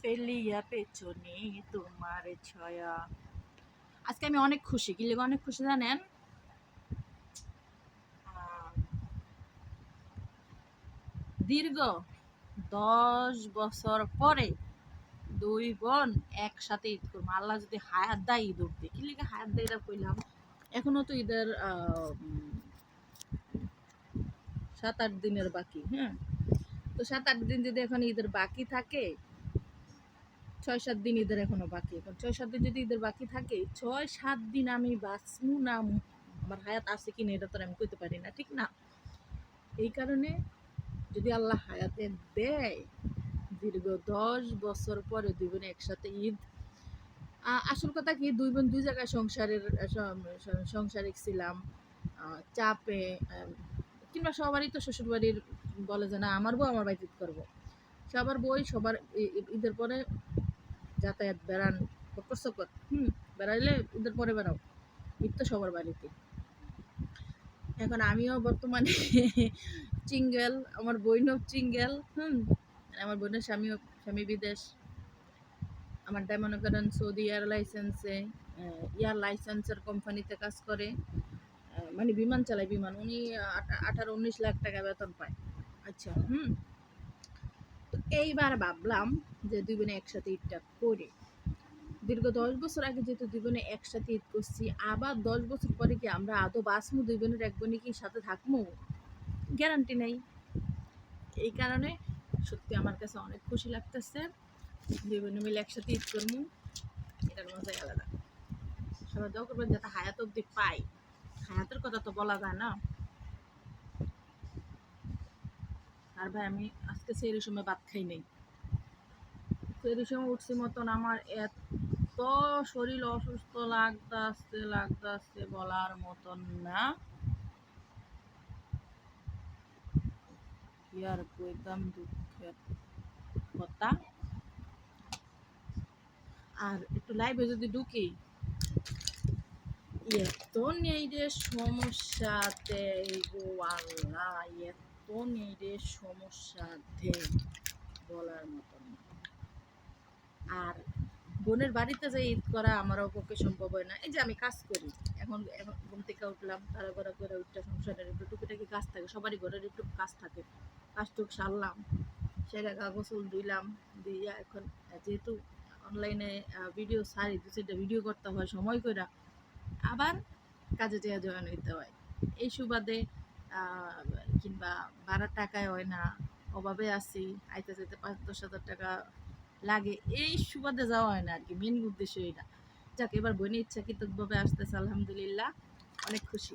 ফেলিয়া পেছনে তোমার ছায়া। আজকে আমি অনেক খুশি, কি লেগে অনেক খুশি জানেন? দীর্ঘ 10 বছর পরে দুই বোন একসাথে ঈদ করবো। আল্লাহ যদি হায়াত দেয় ঈদ উঠতে, কি লেগে হায়াত দেয় এটা কইলাম। এখনো তো ঈদের 7-8 দিনের বাকি। হ্যাঁ, তো 7-8 দিন যদি এখন ঈদের বাকি থাকে, 6-7 দিন ঈদের এখনো বাকি। এখন 6-7 দিন যদি ঈদের বাকি থাকে, 6-7 দিন আমি বাঁচমু না আমার হায়াত আছে কিনা এটা তো আমি কইতে পারি না, ঠিক না? এই কারণে যদি আল্লাহ হায়াতে দেয়, দীর্ঘ 10 বছর পরে দুই বোন একসাথে ঈদ। আসল কথা কি, দুই বোন দুই জায়গায় সংসারিক ছিলাম, চাপে, কিংবা সবারই তো শ্বশুরবাড়ির বলে যে না আমার বউ আমার বাড়িতে ঈদ করবো। সবার বই সবার ঈদের পরে যাতায়াত বেড়ান কষ্টকর। বেড়াইলে ঈদের পরে বেড়াও, ঈদ তো সবার বাড়িতে। এখন আমিও বর্তমানে চিঙ্গেল, আমার বোনও চিঙ্গেল। আমার বোনের স্বামী বিদেশ। আমারটাই মনে করেন সৌদি এয়ার লাইসেন্সের কোম্পানিতে কাজ করে, মানে বিমান চালায়, বিমান। উনি 18-19 লাখ টাকা বেতন পায়। আচ্ছা, তো এইবার ভাবলাম যে দুই বোনে একসাথে ঈদটা করি। দীর্ঘ 10 বছর আগে যেহেতু দুই বোনে একসাথে ঈদ করছি, আবার 10 বছর পরে কি আমরা আদৌ বাঁচমু? দুই বোনের এক বোনে কি সাথে থাকবো? গ্যারান্টি নেই। এই কারণে সত্যি আমার কাছে অনেক খুশি লাগতেছে। দুই বোনে মিলে একসাথে ঈদ করবো, এটার মজাই আলাদা। সবাই দোয়া করবেন যাতে হায়াত অব্দি পাই। হায়াতের কথা তো বলা যায় না। আর ভাই আমি আজকে সেই সময় ভাত খাই নাই। সেই সময় উঠছি মতন আমার এত শরীর অসুস্থ লাগতাছে বলার মতন না। কি আর কইতাম, দুঃখের কথা। আর একটু লাইভে যদি ঢুকি, এত নেই রে সমস্যা দেয় গো আল্লাহ, এত নেই রে সমস্যা দেয় বলার মতন। আর বোনের বাড়িতে যে ঈদ করা আমারও পক্ষে সম্ভব হয় না। এই যে আমি কাজ করি, এখন ঘুম থেকে উঠলাম, তাড়াহুড়া করে উঠতে সংসারের একটু টুকিটাকি কাজ থাকে, সবারই ঘরের একটু কাজ থাকে। কাজটুক সারলাম, সেটা গোসল ধুইলাম, দিয়া এখন যেহেতু অনলাইনে ভিডিও ছাড়ি, 2-4টা ভিডিও করতে হয় সময় করে, আবার কাজে যেয়ে জয়েন হইতে হয়। এই সুবাদে কিংবা ভাড়ার টাকায় হয় না, অভাবে আছি, আইতে যেতে 5-10 হাজার টাকা লাগে, এই সুবাদে যাওয়া হয় না আর কি। মেন উদ্দেশ্য এটা। যাক, এবার বোনের ইচ্ছাকৃতভাবে আসতেছে, আলহামদুলিল্লাহ, অনেক খুশি।